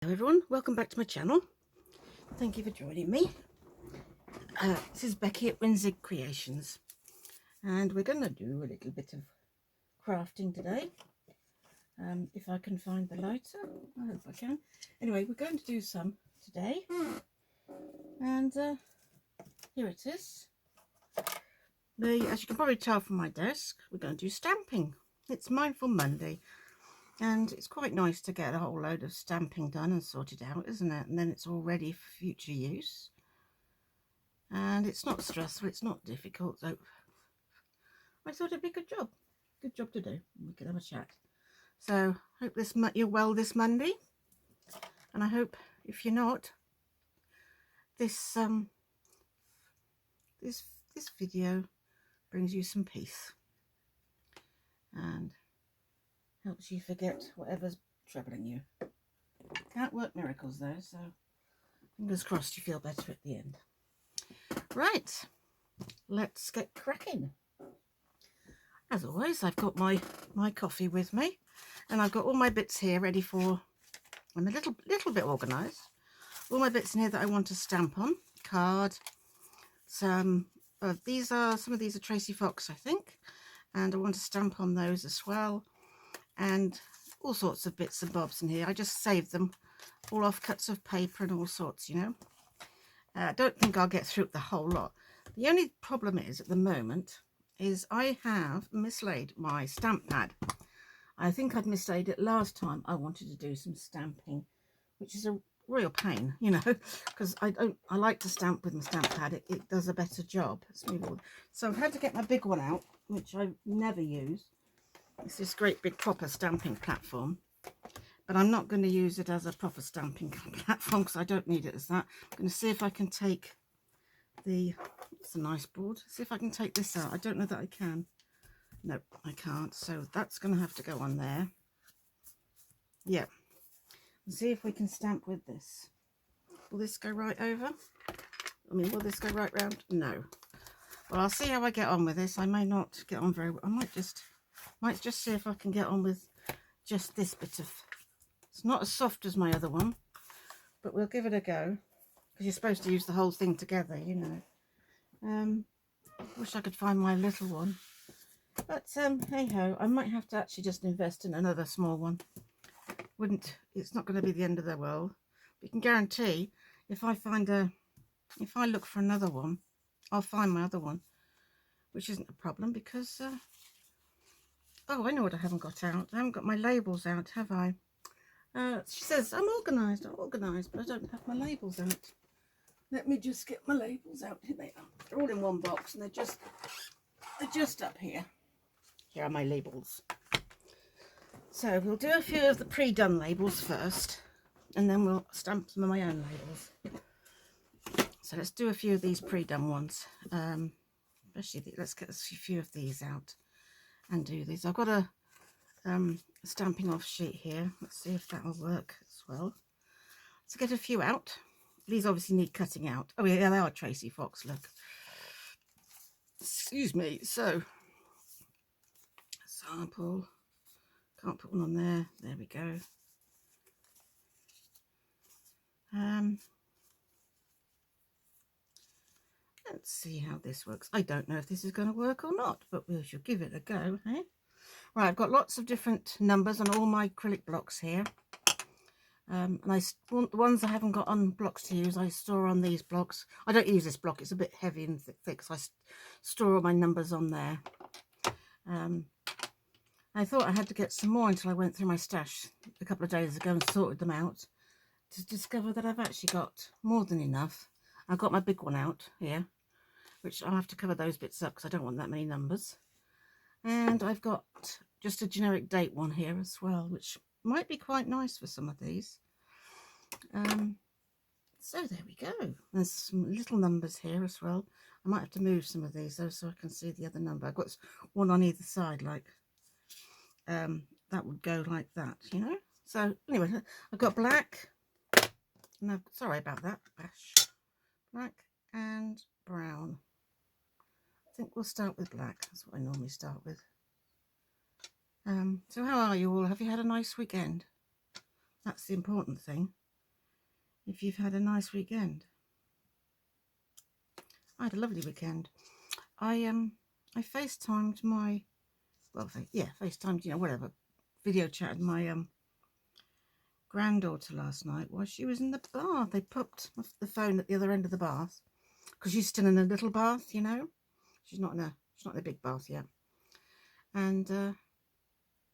Hello everyone, welcome back to my channel. Thank you for joining me. This is Becky at Winzig Creations, and we're going to do a little bit of crafting today. If I can find the lighter, I hope I can. Anyway, we're going to do some today, and here it is. As you can probably tell from my desk, we're going to do stamping. It's Mindful Monday. And it's quite nice to get a whole load of stamping done and sorted out, isn't it? And then it's all ready for future use. And it's not stressful, it's not difficult. So I thought it'd be a good job. Good job to do. We could have a chat. So hope you're well this Monday. And I hope if you're not, this video brings you some peace. And helps you forget whatever's troubling you. Can't work miracles though, so fingers crossed you feel better at the end. Right, let's get cracking. As always, I've got my coffee with me, and I've got all my bits here ready for. I'm a little bit organised. All my bits in here that I want to stamp on. Card. Some of these are Tracy Fox, I think, and I want to stamp on those as well. And all sorts of bits and bobs in here. I just saved them all off cuts of paper and all sorts, you know. I don't think I'll get through the whole lot. The only problem is at the moment is I have mislaid my stamp pad. I think I'd mislaid it last time I wanted to do some stamping, which is a real pain, you know, because I like to stamp with my stamp pad. It does a better job. So I've had to get my big one out, which I never use. It's this great big proper stamping platform, but I'm not going to use it as a proper stamping platform because I don't need it as that. I'm going to see if I can take it's a nice board, see if I can take this out. I don't know that I can. No, I can't, so that's going to have to go on there. Yeah, and see if we can stamp with this. Will this go right over? I mean, will this go right round? No. Well, I'll see how I get on with this. I may not get on very well. I might just see if I can get on with just this bit of. It's not as soft as my other one, but we'll give it a go, because you're supposed to use the whole thing together, you know. Wish I could find my little one, but hey ho, I might have to actually just invest in another small one. It's not going to be the end of the world. But you can guarantee if I look for another one, I'll find my other one, which isn't a problem because oh, I know what I haven't got out. I haven't got my labels out, have I? She says, I'm organised, but I don't have my labels out. Let me just get my labels out. Here they are. They're all in one box, and they're just up here. Here are my labels. So we'll do a few of the pre-done labels first, and then we'll stamp some of my own labels. So let's do a few of these pre-done ones. Especially, let's get a few of these out and do these. I've got a stamping off sheet here. Let's see if that will work as well. Let's get a few out. These obviously need cutting out. Oh yeah, they are Tracy Fox, look. Excuse me. So sample, can't put one on there. There we go. Let's see how this works. I don't know if this is going to work or not, but we shall give it a go, hey? Right, I've got lots of different numbers on all my acrylic blocks here. And the ones I haven't got on blocks to use, I store on these blocks. I don't use this block, it's a bit heavy and thick, so I store all my numbers on there. I thought I had to get some more until I went through my stash a couple of days ago and sorted them out to discover that I've actually got more than enough. I've got my big one out here, which I'll have to cover those bits up because I don't want that many numbers. And I've got just a generic date one here as well, which might be quite nice for some of these. So there we go. There's some little numbers here as well. I might have to move some of these though so I can see the other number. I've got one on either side, like that would go like that, you know. So anyway, I've got black. No, sorry about that. Black and brown. I think we'll start with black. That's what I normally start with. So how are you all? Have you had a nice weekend? That's the important thing. if you've had a nice weekend. I had a lovely weekend. I FaceTimed my, well, FaceTimed, you know, whatever, video chatted my granddaughter last night while she was in the bath. They popped the phone at the other end of the bath because she's still in a little bath, you know. She's not in a big bath yet. And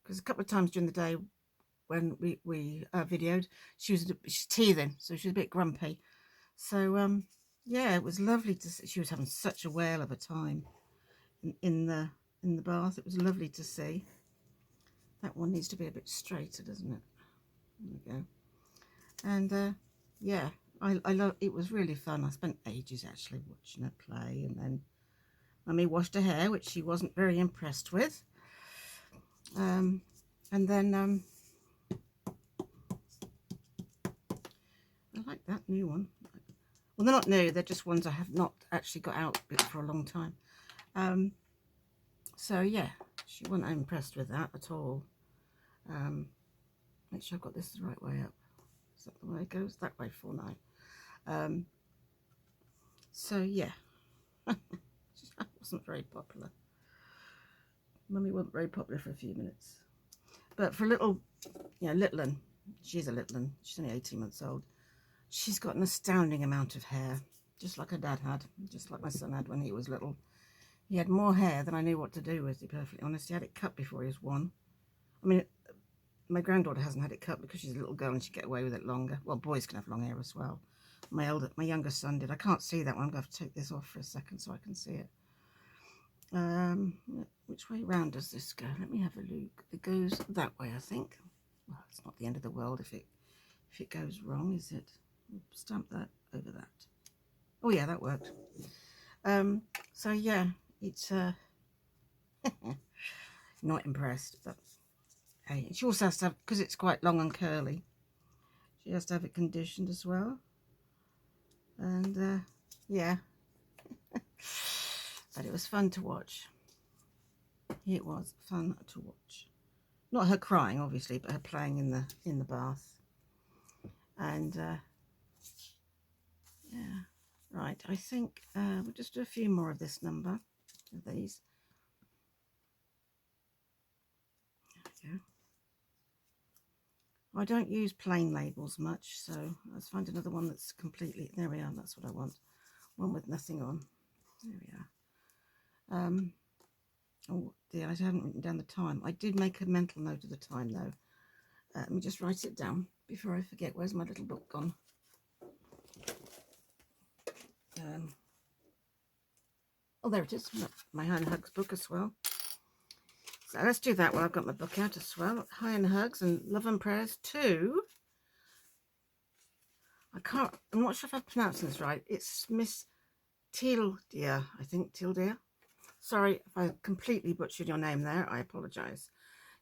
because a couple of times during the day when we videoed, she's teething, so she was a bit grumpy. So yeah, it was lovely to see. She was having such a whale of a time in the bath. It was lovely to see. That one needs to be a bit straighter, doesn't it? There we go. And yeah, I love it. Was really fun. I spent ages actually watching her play, and then Mummy washed her hair, which she wasn't very impressed with. And then I like that new one. Well, they're not new. They're just ones I have not actually got out for a long time. So yeah, she wasn't impressed with that at all. Make sure I've got this the right way up. Is that the way it goes? That way for now. So yeah, that wasn't very popular. Mummy wasn't very popular for a few minutes. But for little, you know, little one, she's a little one. She's only 18 months old. She's got an astounding amount of hair, just like her dad had, just like my son had when he was little. He had more hair than I knew what to do with, to be perfectly honest. He had it cut before he was 1. I mean, my granddaughter hasn't had it cut because she's a little girl and she get away with it longer. Well, boys can have long hair as well. My younger son did. I can't see that one. I'm going to have to take this off for a second so I can see it. Which way round does this go? Let me have a look. It goes that way, I think. Well, it's not the end of the world if it goes wrong, is it? Stamp that over that. Oh yeah, that worked. So yeah, it's not impressed, but hey, she also has to have, because it's quite long and curly, she has to have it conditioned as well. And yeah, but it was fun to watch. It was fun to watch. Not her crying, obviously, but her playing in the bath. And yeah, right. I think we'll just do a few more of this number of these. There we go. I don't use plain labels much, so let's find another one that's completely. There we are. That's what I want. One with nothing on. There we are. Oh dear, I haven't written down the time. I did make a mental note of the time though. Let me just write it down before I forget. Where's my little book gone? Oh, there it is. My High and Hugs book as well. So let's do that while I've got my book out as well. High and Hugs and Love and Prayers to, I'm not sure if I'm pronouncing this right. It's Miss Tildia, I think, Tildia. Sorry if I completely butchered your name there. I apologise.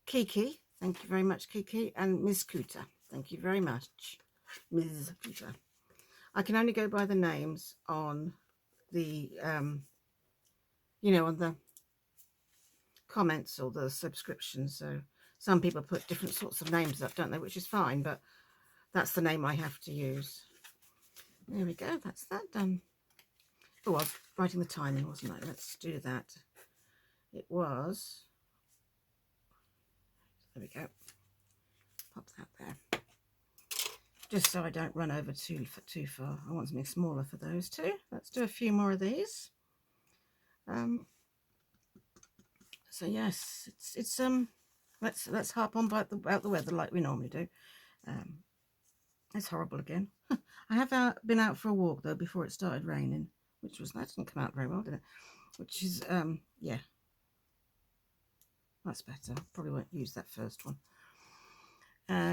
Kiki, thank you very much, Kiki. And Miss Cooter, thank you very much, Ms. Cooter. I can only go by the names on the, you know, on the comments or the subscriptions. So some people put different sorts of names up, don't they? Which is fine, but that's the name I have to use. There we go. That's that done. Oh, I was writing the timing, wasn't I? Let's do that. It was. There we go. Pop that there. Just so I don't run over too far. I want something smaller for those two. Let's do a few more of these. So yes, it's let's harp on about the weather like we normally do. It's horrible again. I have been out for a walk though before it started raining, which was, that didn't come out very well, did it? Which is yeah, that's better. Probably won't use that first one.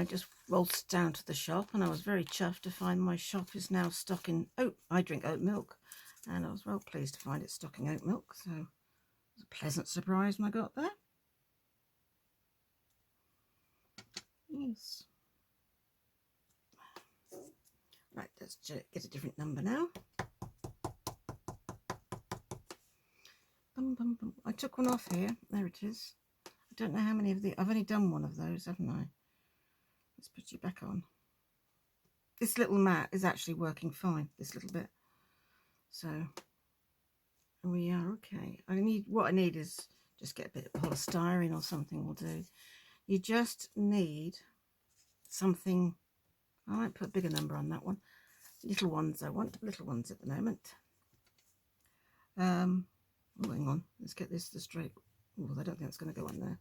Just waltzed down to the shop, and I was very chuffed to find my shop is now stocking I drink oat milk, and I was well pleased to find it stocking oat milk. So it was a pleasant surprise when I got there. Yes. Right, let's get a different number now. I took one off here. There it is. I don't know how many of the. I've only done one of those, haven't I? Let's put you back on. this little mat is actually working fine, this little bit. So we are okay. What I need is just get a bit of polystyrene or something will do. You just need something. I might put a bigger number on that one. Little ones I want, little ones at the moment. Oh, hang on, let's get this straight. Oh, I don't think it's going to go on there.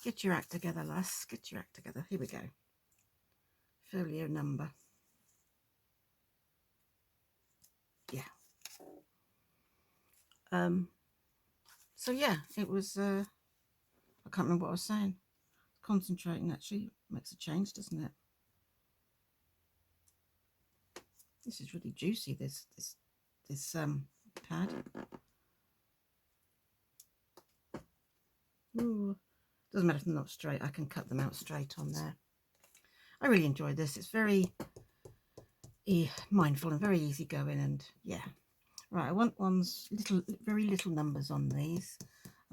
Get your act together, lass. Get your act together. Here we go. Folio number. Yeah. So yeah, it was. I can't remember what I was saying. Concentrating actually makes a change, doesn't it? This is really juicy. This pad. Ooh. Doesn't matter if they're not straight. I can cut them out straight on there. I really enjoyed this. It's very mindful and very easy going, and yeah. Right, I want ones very little numbers on these.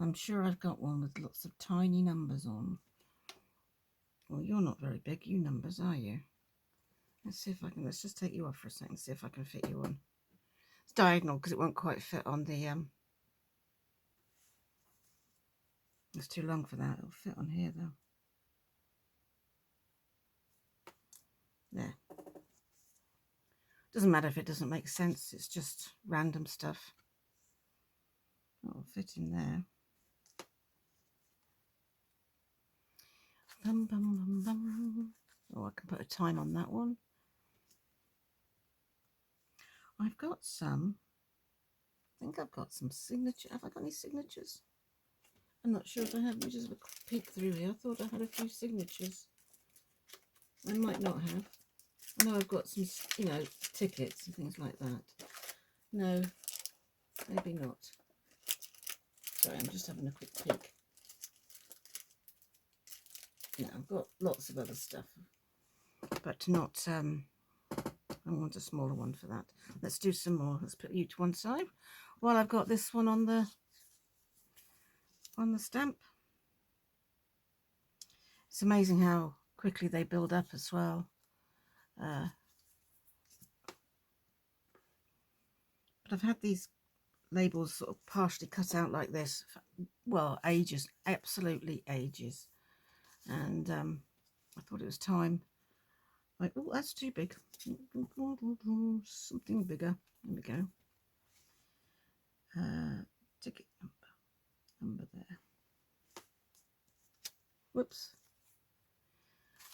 I'm sure I've got one with lots of tiny numbers on. Well, you're not very big, you numbers, are you? Let's see if I can. Let's just take you off for a second. See if I can fit you on. It's diagonal because it won't quite fit on the. It's too long for that. It'll fit on here though. There. Doesn't matter if it doesn't make sense. It's just random stuff. It'll fit in there. Bum, bum, bum, bum. Oh, I can put a time on that one. I've got some. I think I've got some signature. Have I got any signatures? I'm not sure if I have. Let me just have a peek through here. I thought I had a few signatures. I might not have. I know I've got some, you know, tickets and things like that. No, maybe not. Sorry, I'm just having a quick peek. Yeah, I've got lots of other stuff, but not. I want a smaller one for that. Let's do some more. Let's put you to one side while I've got this one on the stamp. It's amazing how quickly they build up as well. But I've had these labels sort of partially cut out like this for, well, ages, absolutely ages. And I thought it was time. Like, oh, that's too big. Something bigger. There we go. Ticket number there. Whoops.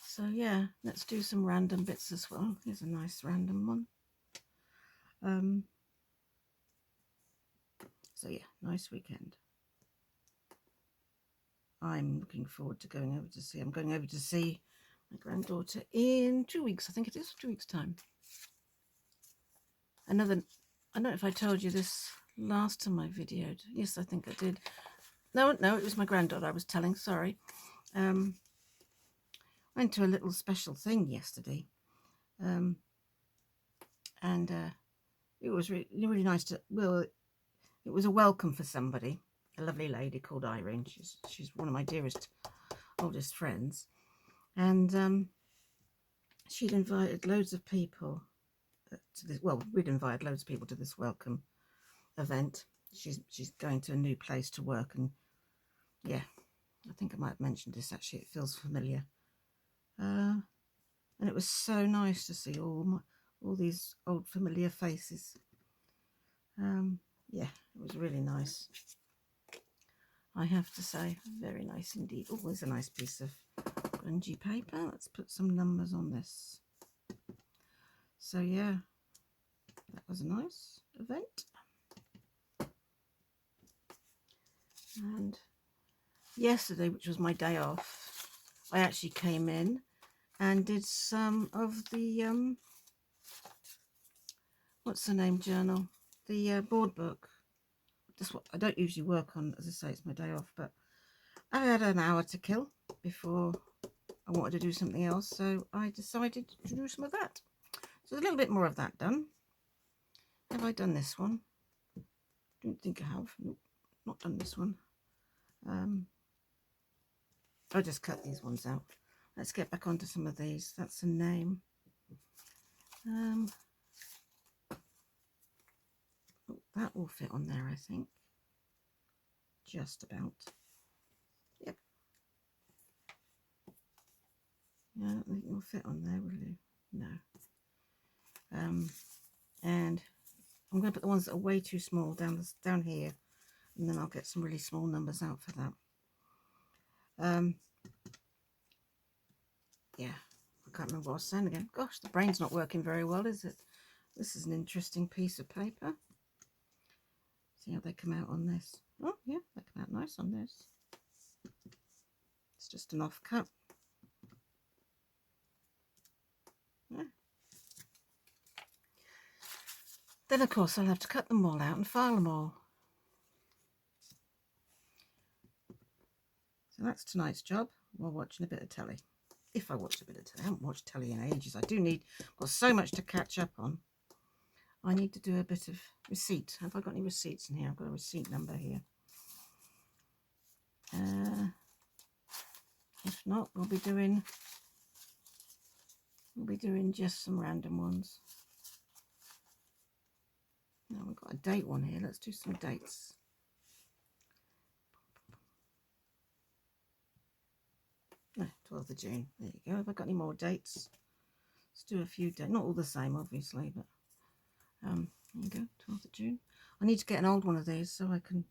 So yeah, let's do some random bits as well. Here's a nice random one. So yeah, nice weekend. I'm looking forward to going over to see. I'm going over to see my granddaughter in 2 weeks. I think it is 2 weeks' time. I don't know if I told you this last time I videoed. Yes, I think I did. No, it was my granddaughter I was telling. Sorry. Went to a little special thing yesterday, and it was really nice to. Well, it was a welcome for somebody. A lovely lady called Irene. She's one of my dearest, oldest friends, and she'd invited loads of people to this. Well, we'd invited loads of people to this welcome event. She's going to a new place to work, and yeah, I think I might have mentioned this actually. It feels familiar, and it was so nice to see all these old familiar faces. Yeah, it was really nice. I have to say, very nice indeed. Oh, there's a nice piece of grungy paper. Let's put some numbers on this. So yeah, that was a nice event. And yesterday, which was my day off, I actually came in and did some of the what's the name journal, the board book. Just what I don't usually work on, as I say, it's my day off, but I had an hour to kill before I wanted to do something else, so I decided to do some of that. So a little bit more of that done. Have I done this one? Don't think I have. Nope, not done this one. I just cut these ones out. Let's get back onto some of these. That's a name. Oh, that will fit on there, I think. Just about. Yep. Yeah, I don't think it will fit on there, will you? No. And I'm going to put the ones that are way too small down here, and then I'll get some really small numbers out for that. Yeah, I can't remember what I was saying again. Gosh, the brain's not working very well, is it? This is an interesting piece of paper. See how they come out on this. Oh, yeah, they come out nice on this. It's just an off cut. Yeah. Then, of course, I'll have to cut them all out and file them all. So that's tonight's job while watching a bit of telly. If I watch a bit of telly. I haven't watched telly in ages. I do need, I've got so much to catch up on. I need to do a bit of receipt. Have I got any receipts in here? I've got a receipt number here. If not, we'll be doing just some random ones. Now we've got a date one here. Let's do some dates. No, 12th of June. There you go. Have I got any more dates? Let's do a few dates. Not all the same, obviously, but there you go. 12th of June. I need to get an old one of these so I can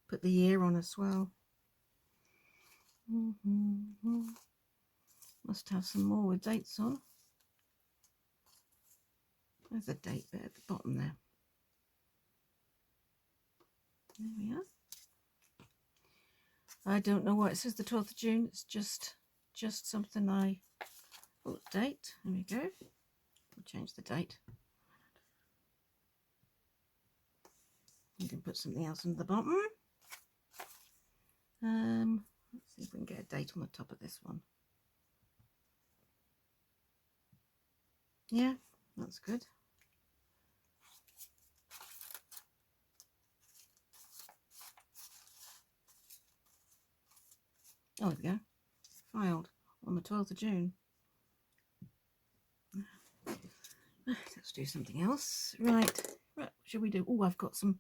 put the year on as well. Must have some more with dates on. There's a date bit at the bottom there. There we are. I don't know why it says the 12th of June. It's just something I... Oh, date. There we go. We'll change the date. You can put something else on the bottom. Let's see if we can get a date on the top of this one. Yeah, that's good. Oh, there we go. Filed on the 12th of June. Let's do something else. Right. What should we do? Oh, I've got some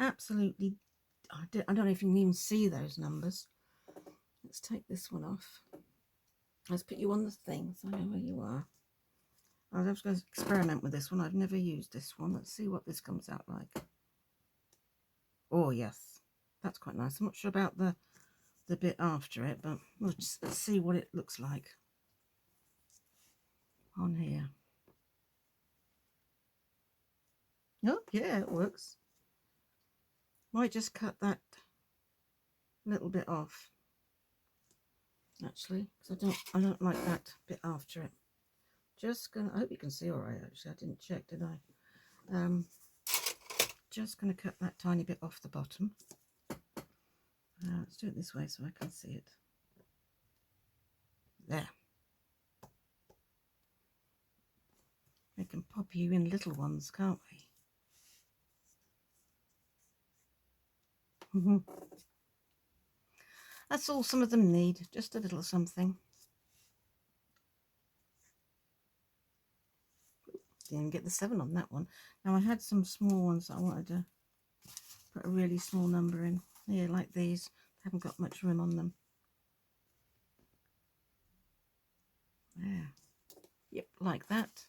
absolutely... I don't know if you can even see those numbers. Let's take this one off. Let's put you on the thing so I know where you are. I was going to experiment with this one. I've never used this one. Let's see what this comes out like. Oh, yes. That's quite nice. I'm not sure about the bit after it, but let's see what it looks like on here. Oh, yeah, it works. Might just cut that little bit off, actually, because I don't like that bit after it. Just gonna, I hope you can see all right, actually. I didn't check, did I? Just gonna cut that tiny bit off the bottom. Let's do it this way so I can see it. There. We can pop you in little ones, can't we? That's all some of them need, just a little something. Didn't get the 7 on that one. Now I had some small ones that I wanted to put a really small number in. Here, like these. Haven't got much room on them. There. Yep, like that.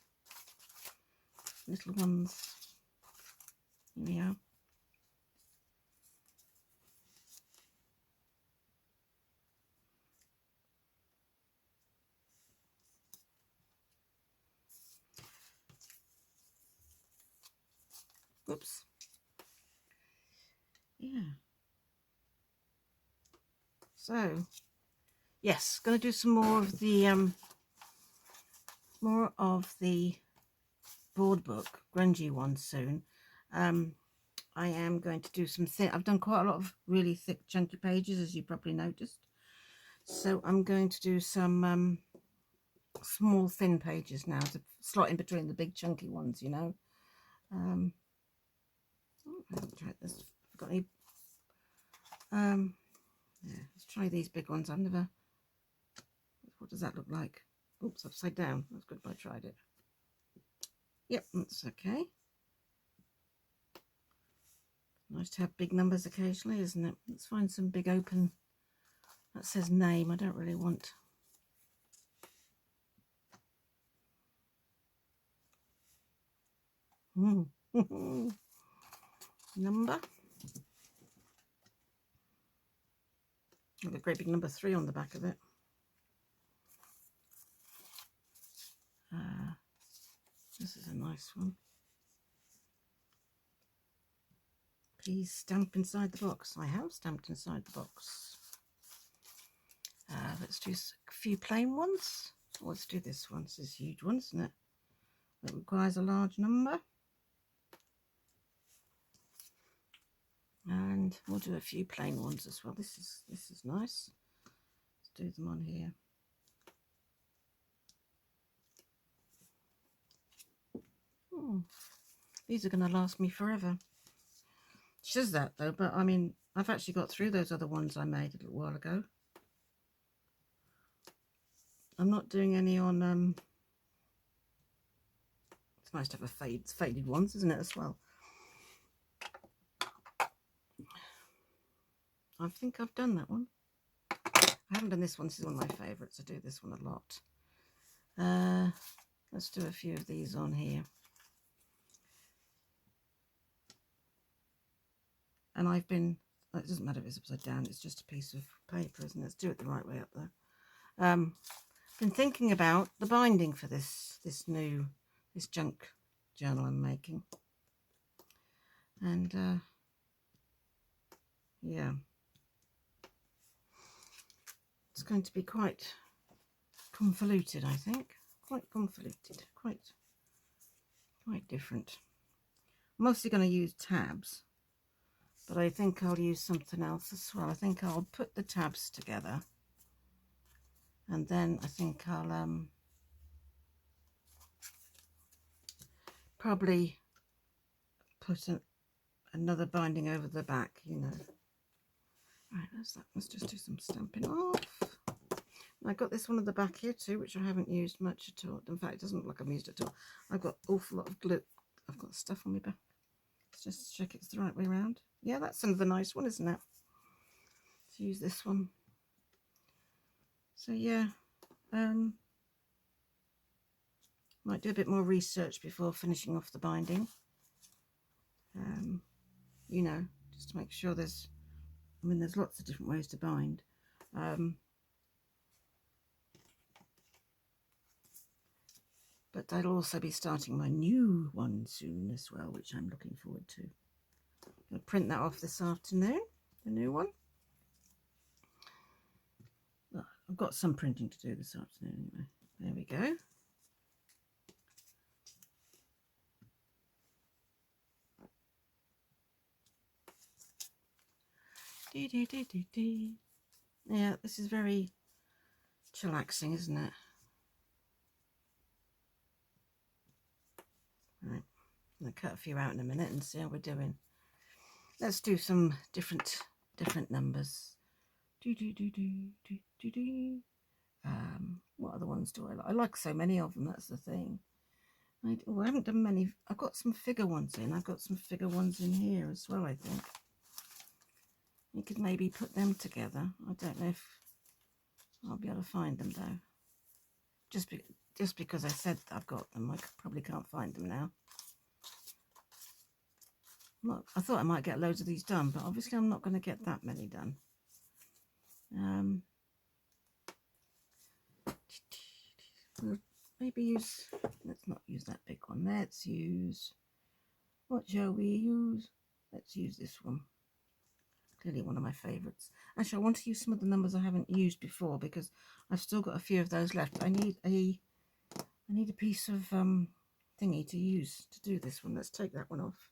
Little ones. Here we are. Oops. Yeah. So, yes, going to do some more of the board book, grungy ones soon. I am going to do some thin. I've done quite a lot of really thick, chunky pages, as you probably noticed. So I'm going to do some small, thin pages now to slot in between the big, chunky ones. You know. Oh, I haven't tried this. I've got any. Yeah, let's try these big ones. I've never What does that look like? Oops, upside down. That's good if I tried it. Yep, that's okay. Nice to have big numbers occasionally, isn't it? Let's find some big open. That says name. I don't really want. Number. Got a great big number 3 on the back of it. This is a nice one. Please stamp inside the box. I have stamped inside the box. Let's do a few plain ones. Let's do this one. This is a huge one, isn't it? That requires a large number. And we'll do a few plain ones as well. This is nice. Let's do them on here. These are going to last me forever. It says that though, but I mean, I've actually got through those other ones I made a little while ago. I'm not doing any on, it's nice to have faded ones, isn't it, as well? I think I've done that one. I haven't done this one. This is one of my favourites. I do this one a lot. Let's do a few of these on here. And I've been, it doesn't matter if it's upside down, it's just a piece of paper, isn't it? Let's do it the right way up there. Been thinking about the binding for this junk journal I'm making. And yeah. It's going to be quite convoluted, I think. Quite convoluted, quite different. I'm mostly going to use tabs, but I think I'll use something else as well. I think I'll put the tabs together, and then I think I'll probably put another binding over the back, you know. Right, that's that. Let's just do some stamping off. I got this one at the back here too, which I haven't used much at all. In fact, it doesn't look like I've used it at all. I've got an awful lot of glue. I've got stuff on my back. Let's just check it's the right way around. Yeah, that's another nice one, isn't it? Let's use this one. So yeah, might do a bit more research before finishing off the binding. You know, just to make sure there's lots of different ways to bind. But I'll also be starting my new one soon as well, which I'm looking forward to. I'll print that off this afternoon, the new one. Well, I've got some printing to do this afternoon anyway. There we go. Yeah, this is very chillaxing, isn't it? Right, I'm going to cut a few out in a minute and see how we're doing. Let's do some different numbers. What other ones do I like? I like so many of them, that's the thing. I haven't done many. I've got some figure ones in. I've got some figure ones in here as well, I think. You could maybe put them together. I don't know if I'll be able to find them though. Just because I said I've got them, I probably can't find them now. I thought I might get loads of these done, but obviously I'm not going to get that many done. We'll maybe let's not use that big one. Let's use, what shall we use? Let's use this one. Clearly one of my favourites. Actually, I want to use some of the numbers I haven't used before because I've still got a few of those left. I need a piece of thingy to use to do this one. Let's take that one off.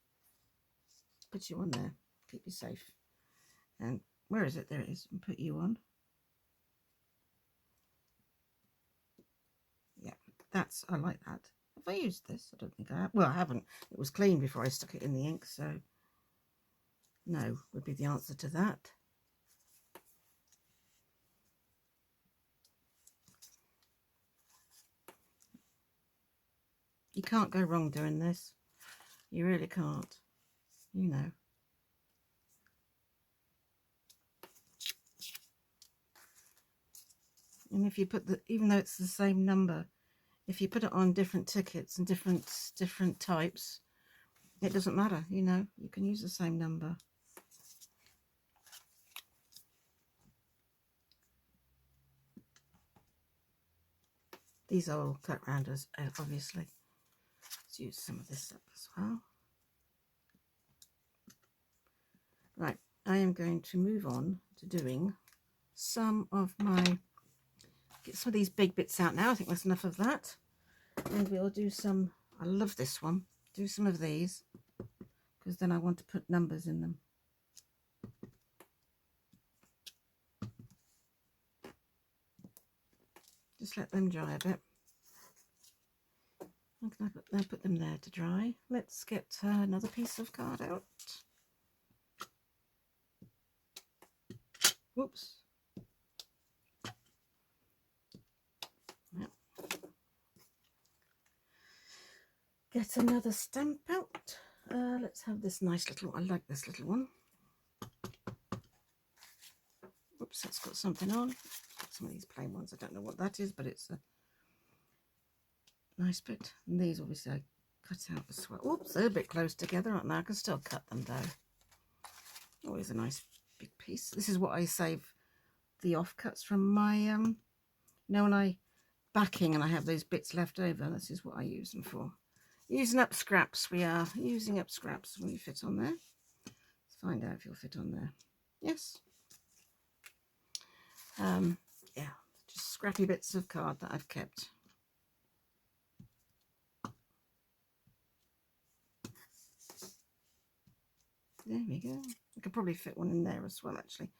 Put you on there. Keep you safe. And where is it? There it is. And put you on. Yeah, I like that. Have I used this? I don't think I have. Well, I haven't. It was clean before I stuck it in the ink, so no would be the answer to that. You can't go wrong doing this. You really can't. You know. And if you put the, even though it's the same number, if you put it on different tickets and different types, it doesn't matter, you know. You can use the same number. These are all cut rounders, obviously. Let's use some of this up as well. Right, I am going to move on to doing some of my, get some of these big bits out now. I think that's enough of that. And we'll do some, I love this one, do some of these, because then I want to put numbers in them. Just let them dry a bit. I'll put them there to dry. Let's get another piece of card out. Whoops. Yep. Get another stamp out. Let's have this nice little, I like this little one. Whoops, that's got something on. Got some of these plain ones. I don't know what that is, but it's a nice bit. And these obviously I cut out as well. Oops, they're a bit close together, aren't they? I can still cut them though. Always a nice big piece. This is what I save the offcuts from my, you know, when I backing and I have those bits left over, this is what I use them for. Using up scraps, we are using up scraps. Will you fit on there? Let's find out if you'll fit on there. Yes. Yeah, just scrappy bits of card that I've kept. There we go. I could probably fit one in there as well, actually.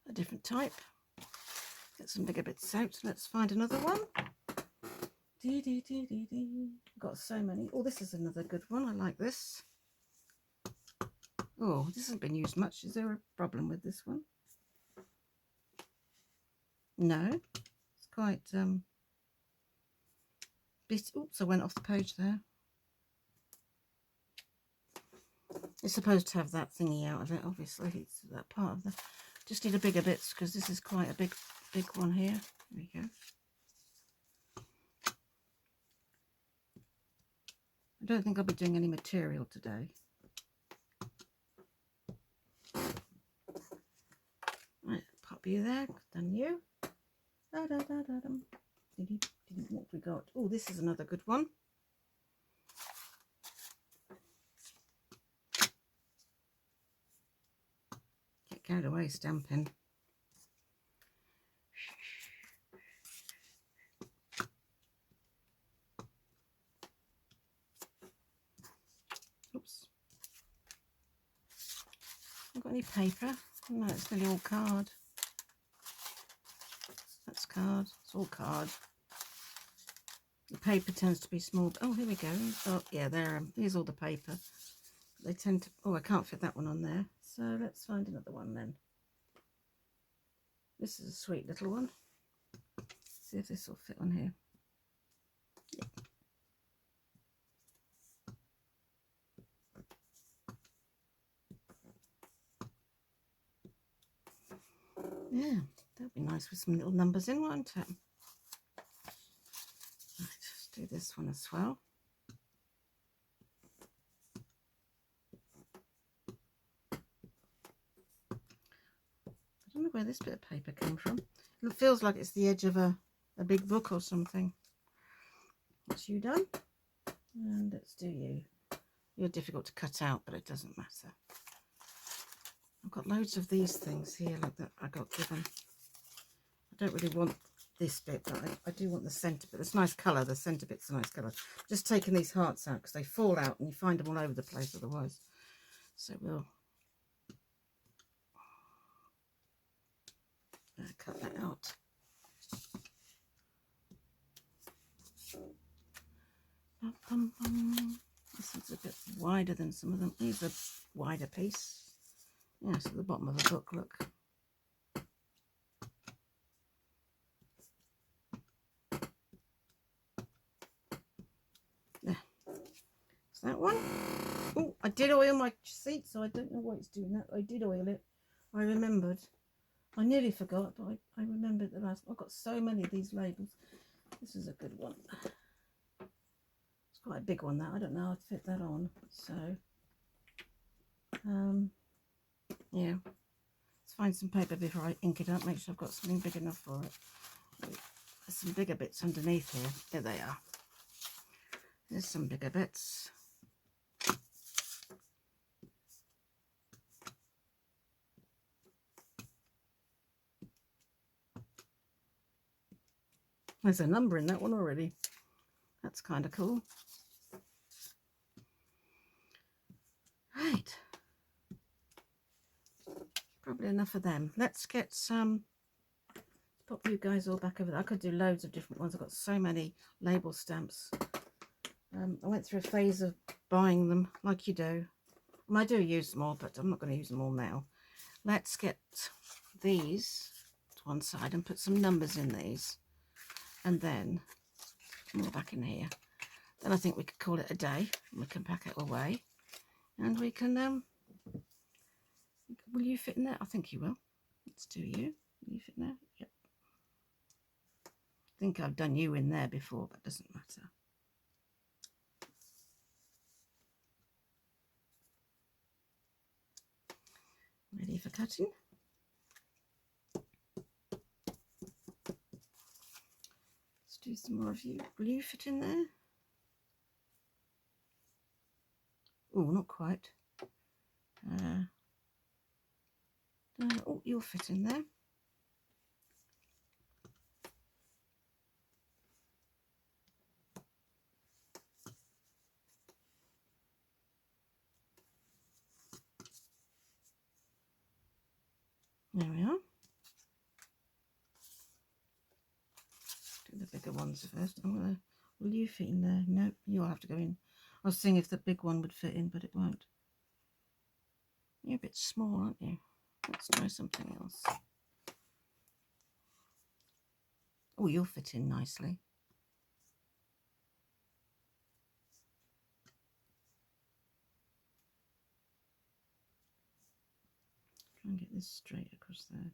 A different type. Get some bigger bits out. Let's find another one. Got so many. Oh, this is another good one. I like this. Oh, this hasn't been used much. Is there a problem with this one? No. It's quite oops, I went off the page there. It's supposed to have that thingy out of it, obviously. It's that part of the, just need a bigger bits because this is quite a big one here. There we go. I don't think I'll be doing any material today. Right, pop you there, done you. What have we got? Oh, this is another good one. Get carried away stamping. Oops. Haven't got any paper. No, it's nearly all card. That's card. It's all card. The paper tends to be small. Oh, here we go. Oh, yeah, there. Here's all the paper. They tend to. Oh, I can't fit that one on there. So let's find another one then. This is a sweet little one. See if this will fit on here. Yeah, that'd be nice with some little numbers in, won't it? Right, let's do this one as well. I don't know where this bit of paper came from. It feels like it's the edge of a big book or something. That's you done. And let's do you. You're difficult to cut out, but it doesn't matter. I've got loads of these things here like that I got given. I don't really want this bit, but I do want the centre bit. It's a nice colour. The centre bit's a nice colour. Just taking these hearts out because they fall out and you find them all over the place otherwise. So we'll cut that out. This one's a bit wider than some of them. These are a wider piece. Yeah, so the bottom of the book, look. There. that one. Oh, I did oil my seat, so I don't know why it's doing that. I did oil it. I remembered. I nearly forgot, but I remembered the last. I've got so many of these labels. This is a good one. It's quite a big one, that. I don't know how to fit that on. So, yeah. Let's find some paper before I ink it up. Make sure I've got something big enough for it. There's some bigger bits underneath here. There they are. There's some bigger bits. There's a number in that one already. That's kind of cool. Right. Probably enough of them. Let's get some. Pop you guys all back over there. I could do loads of different ones. I've got so many label stamps. I went through a phase of buying them like you do. And I do use them all, but I'm not going to use them all now. Let's get these to one side and put some numbers in these. And then more back in here. Then I think we could call it a day. And we can pack it away. And we can, will you fit in there? I think you will. Let's do you. Will you fit in there? Yep. I think I've done you in there before, but it doesn't matter. Ready for cutting? Let's do some more of you. Will you fit in there? Oh, not quite. Oh, you'll fit in there. There we are. Do the bigger ones first. Will you fit in there? No, you'll have to go in. I was seeing if the big one would fit in, but it won't. You're a bit small, aren't you? Let's try something else. Oh, you'll fit in nicely. Try and get this straight across there.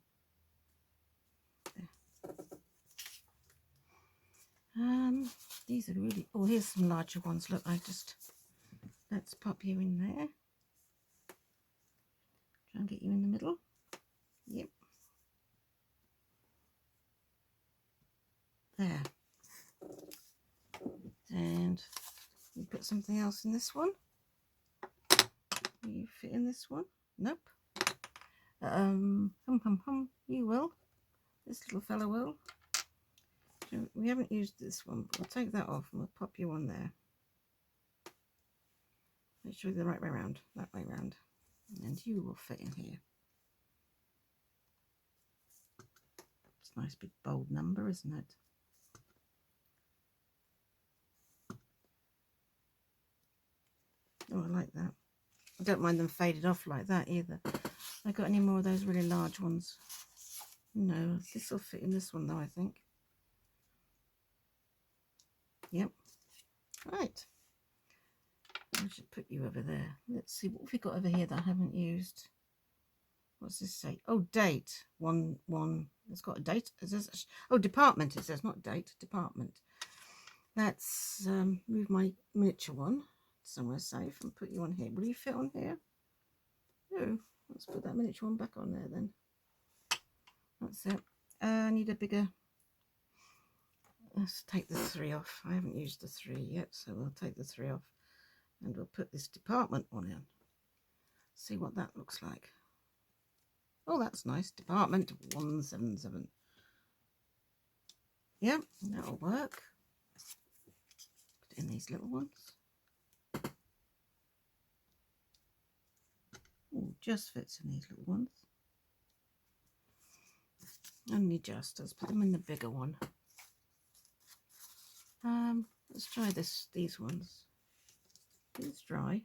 These are really. Oh, here's some larger ones. Look, let's pop you in there. Try and get you in the middle. Yep. There. And you put something else in this one. Will you fit in this one? Nope. You will. This little fella will. We haven't used this one, but we'll take that off and we'll pop you on there. Make sure the right way around, that way around. And you will fit in here. It's a nice big bold number, isn't it? Oh, I like that. I don't mind them faded off like that either. I got any more of those really large ones? No, this will fit in this one though, I think. Yep. Right. I should put you over there. Let's see, what have we got over here that I haven't used? What's this say? Oh, date. One. It's got a date. It says, oh, department. It says, not date, department. Let's move my miniature one somewhere safe and put you on here. Will you fit on here? No. Let's put that miniature one back on there then. That's it. I need a bigger. Let's take the 3 off. I haven't used the 3 yet, so we'll take the 3 off and we'll put this department one in. See what that looks like. Oh, that's nice. Department 177. Yep, that'll work. Put in these little ones. Oh, just fits in these little ones. Only just. Let's put them in the bigger one. Let's try these ones. These dry.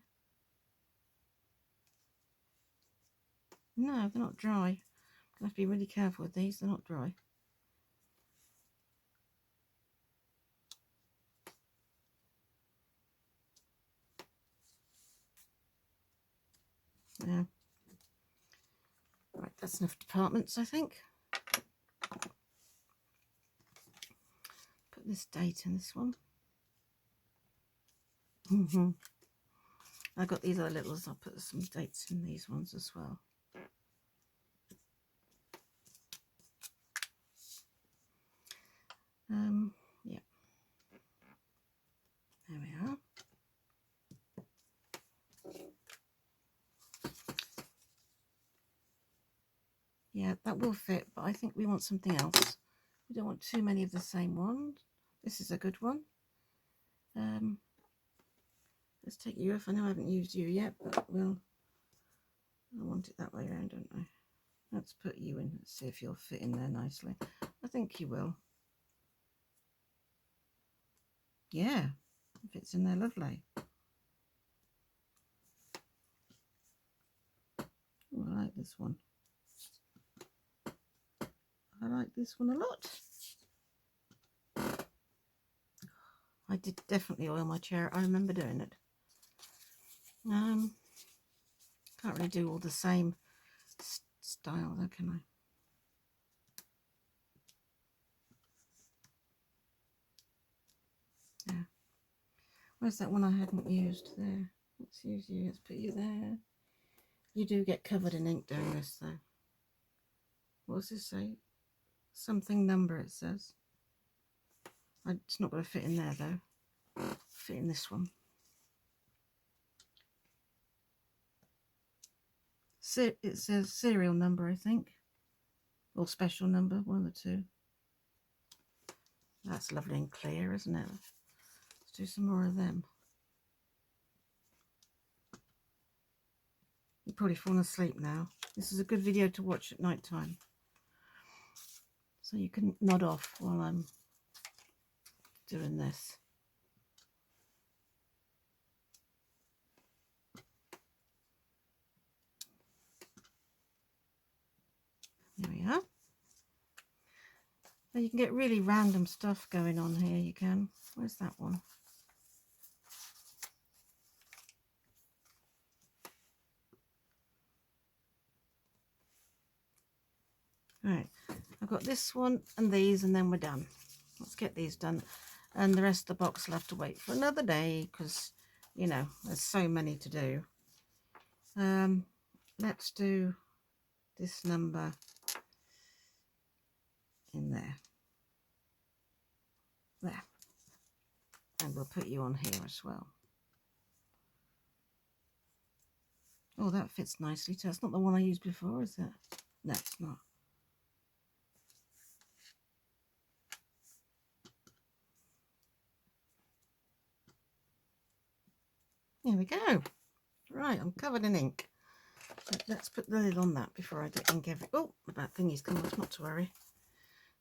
No, they're not dry. I have to be really careful with these. They're not dry. Yeah. Right, that's enough departments, I think. Put this date in this one. I got these other littles. I'll put some dates in these ones as well. Yeah. There we are. Yeah, that will fit, but I think we want something else. We don't want too many of the same ones. This is a good one. Let's take you off. I know I haven't used you yet, but I want it that way around, don't I? Let's put you in. Let's see if you'll fit in there nicely. I think you will. Yeah, it fits in there lovely. Oh, I like this one. I like this one a lot. I did definitely oil my chair. I remember doing it. Can't really do all the same style though, can I? Yeah. Where's that one I hadn't used? There. Let's use you. Let's put you there. You do get covered in ink doing this though. What does this say? Something number it says. It's not going to fit in there though. Fit in this one. It says serial number, I think, or special number, one of the two. That's lovely and clear, isn't it? Let's do some more of them. You've probably fallen asleep now. This is a good video to watch at night time, so you can nod off while I'm doing this. There we are. Now you can get really random stuff going on here. You can. Where's that one? Right, I've got this one and these, and then we're done. Let's get these done, and the rest of the box will have to wait for another day because, you know, there's so many to do. Let's do this number in there. There. And we'll put you on here as well. Oh, that fits nicely too. That's not the one I used before, is it? No, it's not. There we go. Right, I'm covered in ink. Let's put the lid on that before I get ink every... Oh, the bad thingy's come off, not to worry.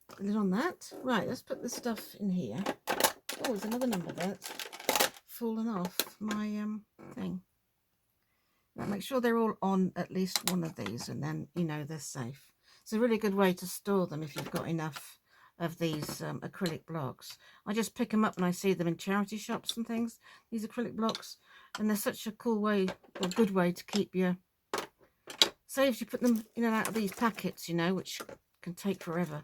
Put the lid on that. Right, let's put the stuff in here. Oh, there's another number there. It's fallen off my thing. Right, make sure they're all on at least one of these, and then, you know, they're safe. It's a really good way to store them if you've got enough of these acrylic blocks. I just pick them up and I see them in charity shops and things, these acrylic blocks, and they're such a cool way, or good way to keep your... Saves you put them in and out of these packets, you know, which can take forever.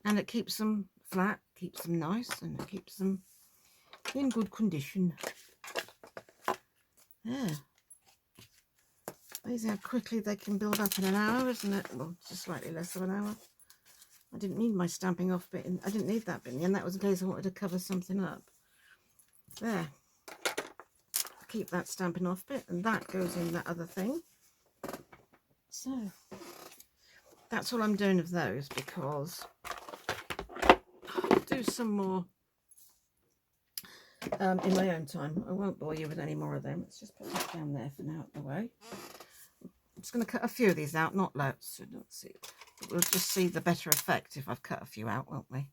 And it keeps them flat, keeps them nice, and it keeps them in good condition. Yeah. Amazing how quickly they can build up in an hour, isn't it? Well, just slightly less of an hour. I didn't need my stamping off bit. I didn't need that bit in the end. That was in case I wanted to cover something up. There. Keep that stamping off bit, and that goes in that other thing. So, that's all I'm doing of those, because I'll do some more in my own time. I won't bore you with any more of them. Let's just put that down there for now, out the way. I'm just going to cut a few of these out, not loads, so don't see it. But we'll just see the better effect if I've cut a few out, won't we?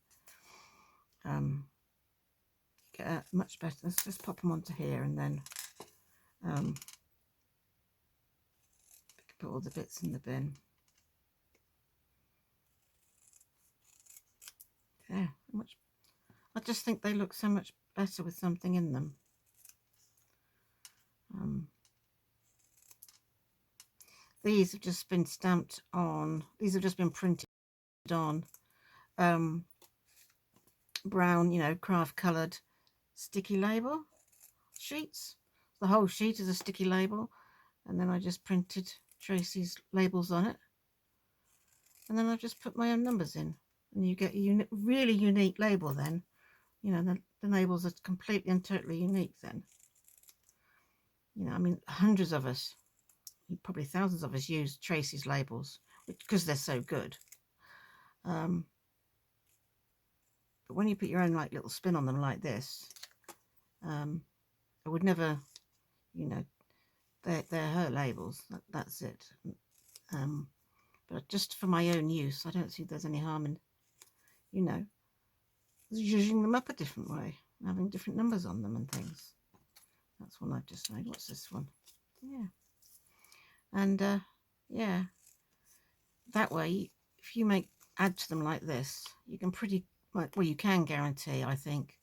Get a much better. Let's just pop them onto here, and then put all the bits in the bin. Yeah, much. I just think they look so much better with something in them. These have just been stamped on, these have just been printed on brown, you know, craft coloured sticky label sheets. The whole sheet is a sticky label, and then I just printed Tracy's labels on it, and then I just put my own numbers in, and you get a really unique label then. You know, the labels are completely and totally unique then. You know, I mean, hundreds of us, probably thousands of us, use Tracy's labels because they're so good. But when you put your own like little spin on them like this, I would never, you know, they're her labels. That's it. But just for my own use, I don't see there's any harm in, you know, zhuzhing them up a different way, having different numbers on them and things. That's one I've just made. What's this one? Yeah. And yeah, that way, if you add to them like this, you can well, you can guarantee, I think,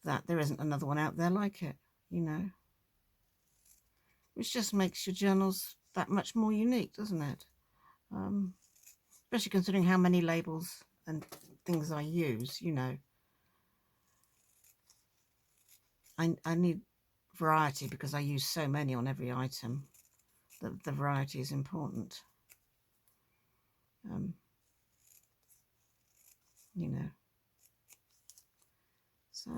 that there isn't another one out there like it, you know, which just makes your journals that much more unique, doesn't it? Especially considering how many labels and things I use, you know. I need variety because I use so many on every item. The variety is important. You know. So,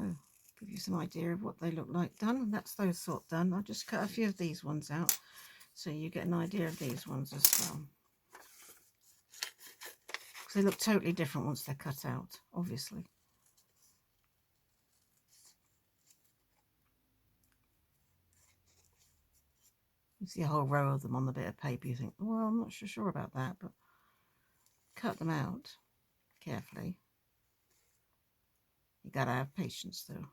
give you some idea of what they look like done. That's those sort done. I'll just cut a few of these ones out so you get an idea of these ones as well. Because they look totally different once they're cut out, obviously. You see a whole row of them on the bit of paper. You think, well, I'm not sure about that, but cut them out carefully. You gotta have patience though.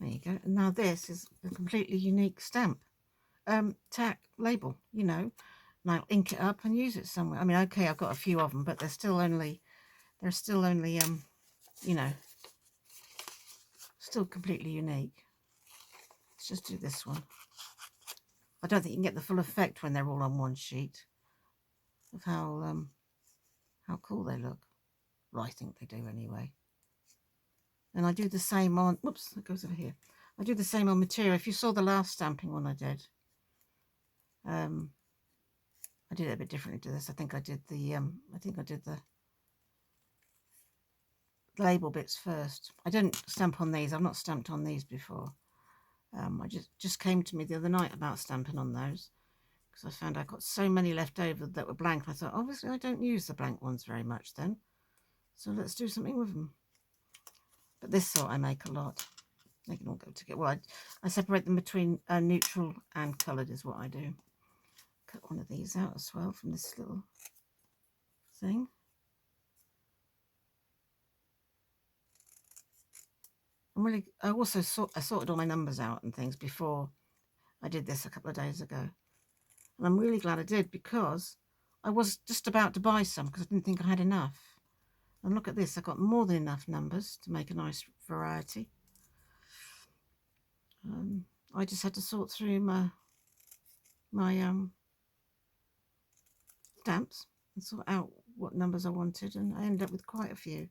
There you go. And now this is a completely unique stamp. Tack label, you know. And I'll ink it up and use it somewhere. I mean, okay, I've got a few of them, but they're still only, you know, still completely unique. Let's just do this one. I don't think you can get the full effect when they're all on one sheet of how cool they look. Well, I think they do anyway. And I do the same on, whoops, that goes over here. I do the same on material. If you saw the last stamping one I did, I did it a bit differently to this. I think I did the label bits first. I didn't stamp on these. I've not stamped on these before. I just came to me the other night about stamping on those because I found I got so many left over that were blank. I thought, obviously, I don't use the blank ones very much then, so let's do something with them. But this sort I make a lot. They can all go together. Well, I separate them between neutral and coloured is what I do. Cut one of these out as well from this little thing. I also sorted all my numbers out and things before I did this a couple of days ago. And I'm really glad I did because I was just about to buy some because I didn't think I had enough. And look at this, I've got more than enough numbers to make a nice variety. I just had to sort through my stamps and sort out what numbers I wanted, and I ended up with quite a few.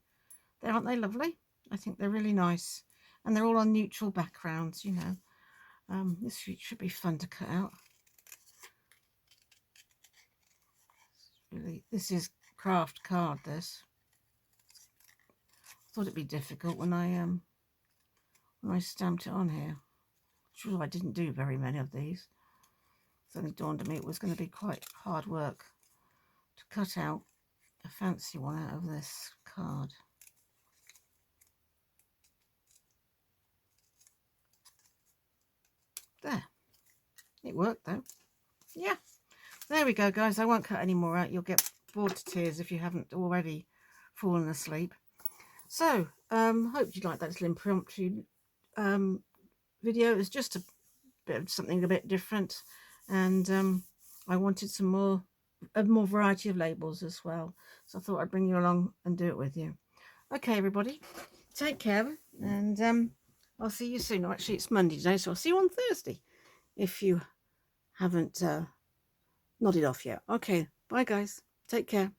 Aren't they lovely? I think they're really nice, and they're all on neutral backgrounds, you know. This should be fun to cut out. This is craft card. This I thought it'd be difficult when I stamped it on here. Sure, I didn't do very many of these. It's only dawned on me it was going to be quite hard work to cut out a fancy one out of this card. There. It worked though. Yeah. There we go, guys. I won't cut any more out. You'll get bored to tears if you haven't already fallen asleep. So, hope you liked that little impromptu video. It was just a bit of something a bit different, and I wanted some more variety of labels as well. So I thought I'd bring you along and do it with you. Okay, everybody, take care, and I'll see you soon. Actually, it's Monday today, so I'll see you on Thursday if you haven't nodded off yet. Okay, bye guys. Take care.